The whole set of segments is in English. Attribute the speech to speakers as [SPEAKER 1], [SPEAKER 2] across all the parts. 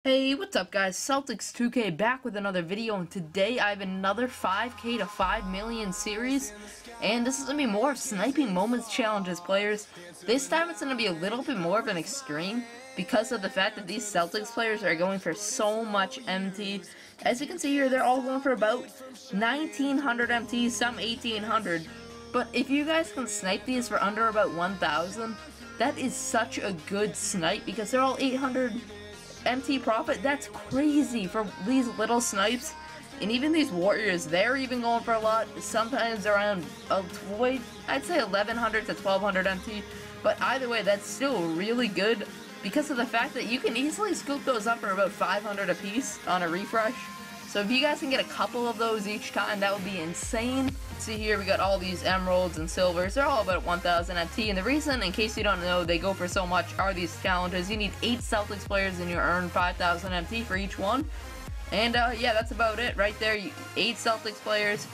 [SPEAKER 1] Hey, what's up guys? Celtics 2K back with another video, and today I have another 5K to 5 million series, and this is going to be more of Sniping Moments Challenges, players. This time it's going to be a little bit more of an extreme, because of the fact that these Celtics players are going for so much MT. As you can see here, they're all going for about 1900 MT, some 1800, but if you guys can snipe these for under about 1000, that is such a good snipe, because they're all 800 MT profit. That's crazy for these little snipes. And even these warriors, they're even going for a lot, sometimes around I'd say 1100 to 1200 MT, but either way that's still really good because of the fact that you can easily scoop those up for about 500 a piece on a refresh. So if you guys can get a couple of those each time, that would be insane. See here, we got all these emeralds and silvers. They're all about 1000 MT, and the reason, in case you don't know, they go for so much are these challenges. You need 8 Celtics players and you earn 5000 MT for each one. And yeah, that's about it right there. 8 Celtics players,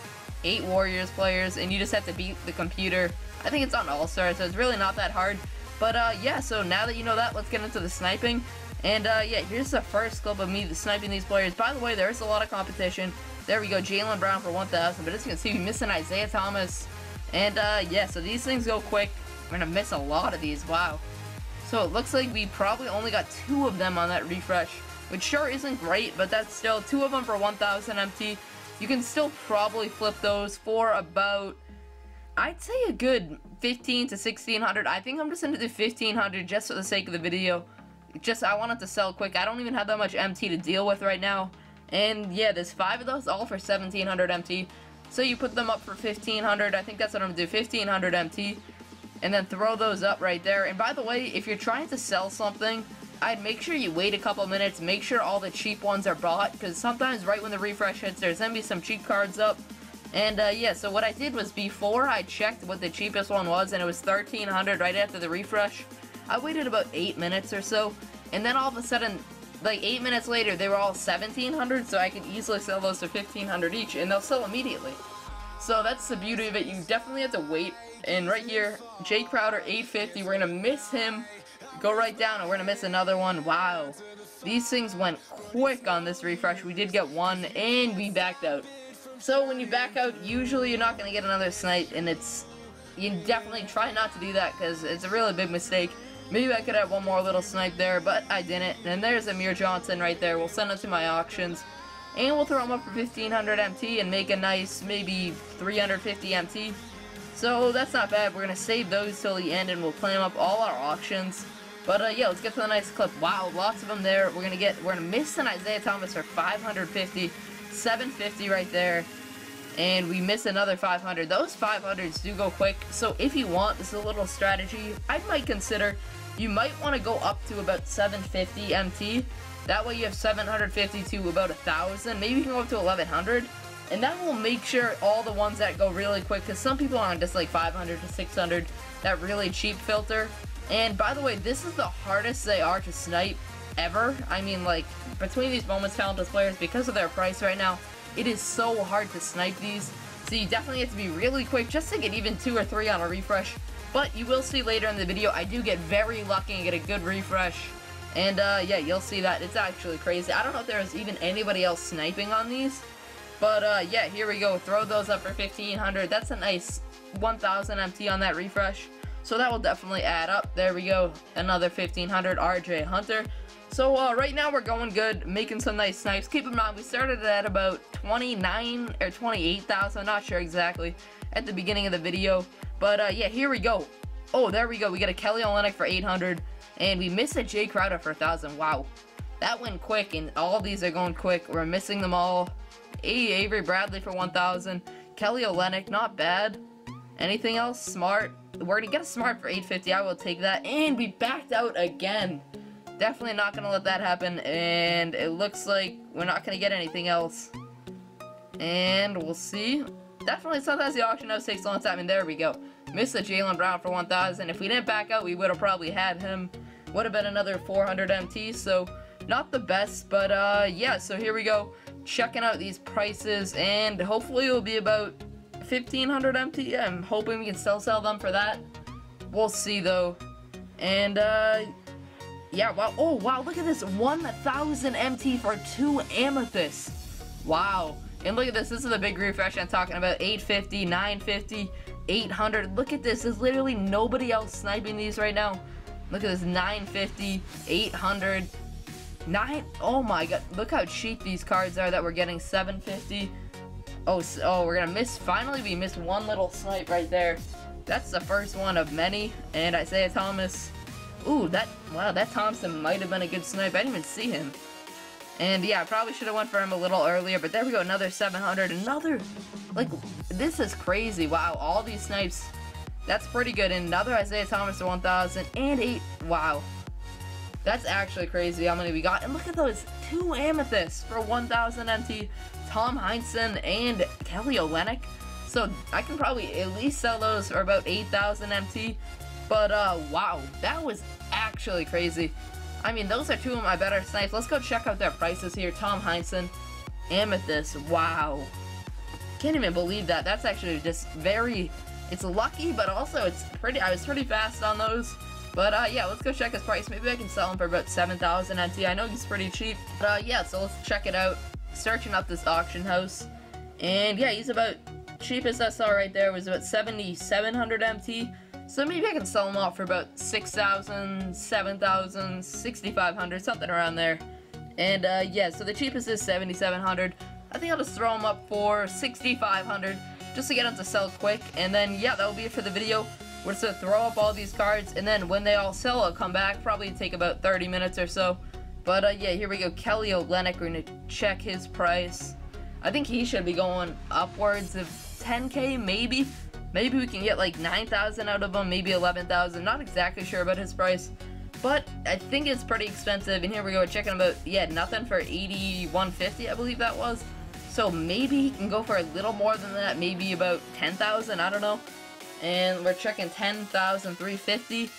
[SPEAKER 1] 8 Warriors players, and you just have to beat the computer. I think it's on All-Star, so it's really not that hard. But yeah, so now that you know that, let's get into the sniping. And yeah, here's the first clip of me sniping these players. By the way, there's a lot of competition. There we go, Jaylen Brown for 1000, but as you can see, we missing Isaiah Thomas. And yeah, so these things go quick. We're gonna miss a lot of these, wow. So it looks like we probably only got 2 of them on that refresh, which sure isn't great, but that's still 2 of them for 1000 MT. You can still probably flip those for about, I'd say a good 15 to 1600. I think I'm just gonna do 1500 just for the sake of the video. I want it to sell quick. I don't even have that much MT to deal with right now. And yeah, there's 5 of those, all for 1700 MT. So you put them up for 1500. I think that's what I'm gonna do, 1500 MT. And then throw those up right there. And by the way, if you're trying to sell something, I'd make sure you wait a couple minutes, make sure all the cheap ones are bought, because sometimes right when the refresh hits, there's gonna be some cheap cards up. And yeah, so what I did was, before I checked what the cheapest one was, and it was 1300 right after the refresh, I waited about 8 minutes or so, and then all of a sudden, like 8 minutes later, they were all 1700, so I could easily sell those for 1500 each, and they'll sell immediately. So that's the beauty of it. You definitely have to wait. And right here, Jay Crowder, 850, we're gonna miss him. Go right down, and we're gonna miss another one. Wow. These things went quick on this refresh. We did get one, and we backed out. So when you back out, usually you're not gonna get another snipe, and you definitely try not to do that, because it's a really big mistake. Maybe I could have one more little snipe there, but I didn't. And there's Amir Johnson right there. We'll send him to my auctions, and we'll throw him up for 1500 MT and make a nice, maybe 350 MT. So that's not bad. We're gonna save those till the end, and we'll plan up all our auctions. But yeah, let's get to the nice clip. Wow, lots of them there. We're gonna miss an Isaiah Thomas for 550, 750 right there. And we miss another 500. Those 500s do go quick, so if you want, this is a little strategy I might consider. You might want to go up to about 750 MT. That way you have 750 to about 1000. Maybe you can go up to 1100. And that will make sure all the ones that go really quick, because some people are on just like 500 to 600, that really cheap filter. And by the way, this is the hardest they are to snipe ever. I mean, like, between these Moments Challenges players, because of their price right now, it is so hard to snipe these, so you definitely have to be really quick just to get even 2 or 3 on a refresh. But you will see later in the video, I do get very lucky and get a good refresh. And yeah, you'll see that. It's actually crazy. I don't know if there's even anybody else sniping on these. But yeah, here we go. Throw those up for 1500. That's a nice 1000 MT on that refresh. So that will definitely add up. There we go. Another 1500 RJ Hunter. So right now we're going good, making some nice snipes. Keep in mind, we started at about 29 or 28,000, not sure exactly, at the beginning of the video. But yeah, here we go. Oh, there we go. We got a Kelly Olynyk for 800, and we missed a Jay Crowder for 1000. Wow, that went quick, and all these are going quick. We're missing them all. Avery Bradley for 1000. Kelly Olynyk, not bad. Anything else? Smart. We're gonna get a Smart for 850. I will take that. And we backed out again. Definitely not going to let that happen, and it looks like we're not going to get anything else. And we'll see. Definitely, sometimes the auction house takes a long time, and there we go. Missed the Jaylen Brown for 1000. If we didn't back out, we would have probably had him. Would have been another 400 MT, so not the best, but yeah, so here we go. Checking out these prices, and hopefully it will be about 1500 MT. I'm hoping we can still sell them for that. We'll see, though. And yeah, wow. Oh, wow, look at this. 1,000 MT for 2 Amethysts. Wow. And look at this. This is the big refresh I'm talking about. 850, 950, 800. Look at this. There's literally nobody else sniping these right now. Look at this. 950, 800, 9. Oh my god. Look how cheap these cards are that we're getting. 750. Oh, we're gonna miss. Finally, we missed one little snipe right there. That's the first one of many. And Isaiah Thomas. Ooh, wow, that Thompson might have been a good snipe. I didn't even see him. And yeah, I probably should have went for him a little earlier, but there we go, another 700, another, like, this is crazy. Wow, all these snipes, that's pretty good. And another Isaiah Thomas to 1,000 and 8, wow. That's actually crazy how many we got. And look at those, 2 Amethysts for 1,000 MT, Tom Heinsohn and Kelly Olynyk. So I can probably at least sell those for about 8,000 MT. But wow, that was actually crazy. I mean, those are 2 of my better snipes. Let's go check out their prices here. Tom Heinsohn, Amethyst, wow. Can't even believe that. That's actually just very, it's lucky, but also it's pretty, I was pretty fast on those. But yeah, let's go check his price. Maybe I can sell him for about 7,000 NT. I know he's pretty cheap. But yeah, so let's check it out. Searching up this auction house. And yeah, he's about, cheapest I saw right there was about 7,700 MT. So maybe I can sell them off for about 6,000, 7,000, 6,500, something around there. And yeah, so the cheapest is 7,700. I think I'll just throw them up for 6,500 just to get them to sell quick. And then yeah, that will be it for the video. We're just gonna throw up all these cards, and then when they all sell, I'll come back. Probably take about 30 minutes or so. But yeah, here we go. Kelly Olynyk, we're gonna check his price. I think he should be going upwards of 10K, maybe. Maybe we can get like 9,000 out of him, maybe 11,000. Not exactly sure about his price, but I think it's pretty expensive. And here we go, checking about, yeah, nothing for 8,150, I believe that was. So maybe he can go for a little more than that, maybe about 10,000, I don't know. And we're checking 10,350.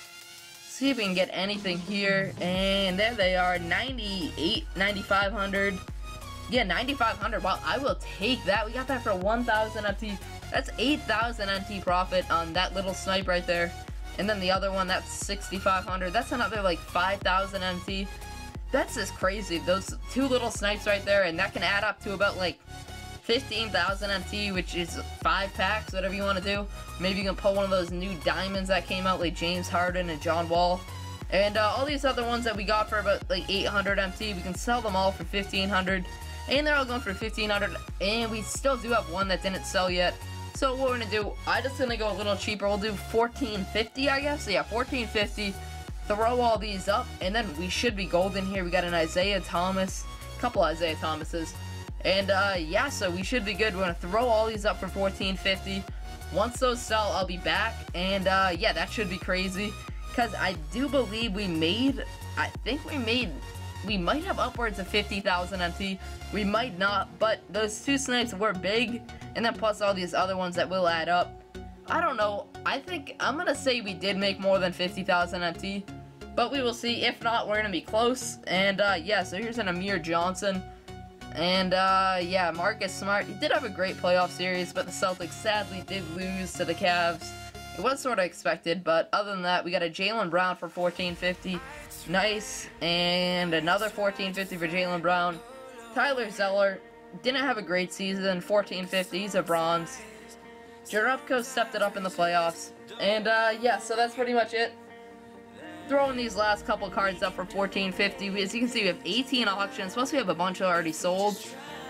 [SPEAKER 1] See if we can get anything here. And there they are, 9,500. Yeah, 9,500. Wow, I will take that. We got that for 1,000 MT. That's 8,000 NT profit on that little snipe right there. And then the other one, that's 6,500. That's another like 5,000 NT. That's just crazy. Those 2 little snipes right there, and that can add up to about like 15,000 MT, which is 5 packs, whatever you want to do. Maybe you can pull one of those new diamonds that came out, like James Harden and John Wall. And all these other ones that we got for about like 800 MT, we can sell them all for 1,500. And they're all going for 1,500. And we still do have one that didn't sell yet. So what we're gonna do, I'm just gonna go a little cheaper. We'll do 1450, I guess. Yeah, 1450. Throw all these up, and then we should be golden here. We got an Isaiah Thomas, a couple Isaiah Thomases, and yeah, so we should be good. We're gonna throw all these up for 1450. Once those sell, I'll be back, and yeah, that should be crazy. Because I do believe we made, we might have upwards of 50,000 MT. We might not, but those 2 snipes were big. And then plus all these other ones that will add up. I don't know. I think I'm gonna say we did make more than 50,000 MT. But we will see. If not, we're gonna be close. And yeah, so here's an Amir Johnson. And yeah, Marcus Smart. He did have a great playoff series, but the Celtics sadly did lose to the Cavs. It was sort of expected, but other than that, we got a Jaylen Brown for 1450. Nice. And another 1450 for Jaylen Brown. Tyler Zeller didn't have a great season. 1450. He's a bronze. Jerebko stepped it up in the playoffs. And yeah, so that's pretty much it. Throwing these last couple cards up for 1450. As you can see, we have 18 auctions. Plus, we have a bunch already sold.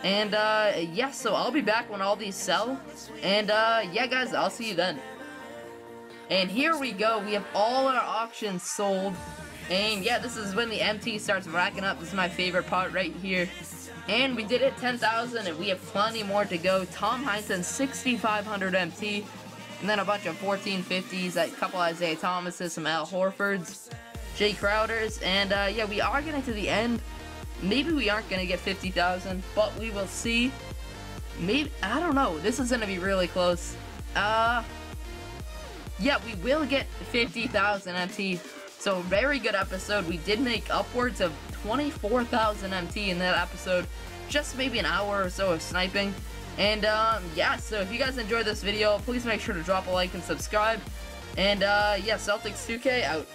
[SPEAKER 1] And yeah, so I'll be back when all these sell. And yeah, guys, I'll see you then. And here we go. We have all our auctions sold. And yeah, this is when the MT starts racking up. This is my favorite part right here. And we did it, 10,000, and we have plenty more to go. Tom Heinsohn, 6,500 MT. And then a bunch of 1450s, a couple Isaiah Thomases, some Al Horfords, Jay Crowders. And yeah, we are getting to the end. Maybe we aren't going to get 50,000, but we will see. Maybe, I don't know. This is going to be really close. Yeah, we will get 50,000 MT. So, very good episode. We did make upwards of 24,000 MT in that episode. Just maybe an hour or so of sniping. And, yeah, so if you guys enjoyed this video, please make sure to drop a like and subscribe. And, yeah, Celtics 2K out.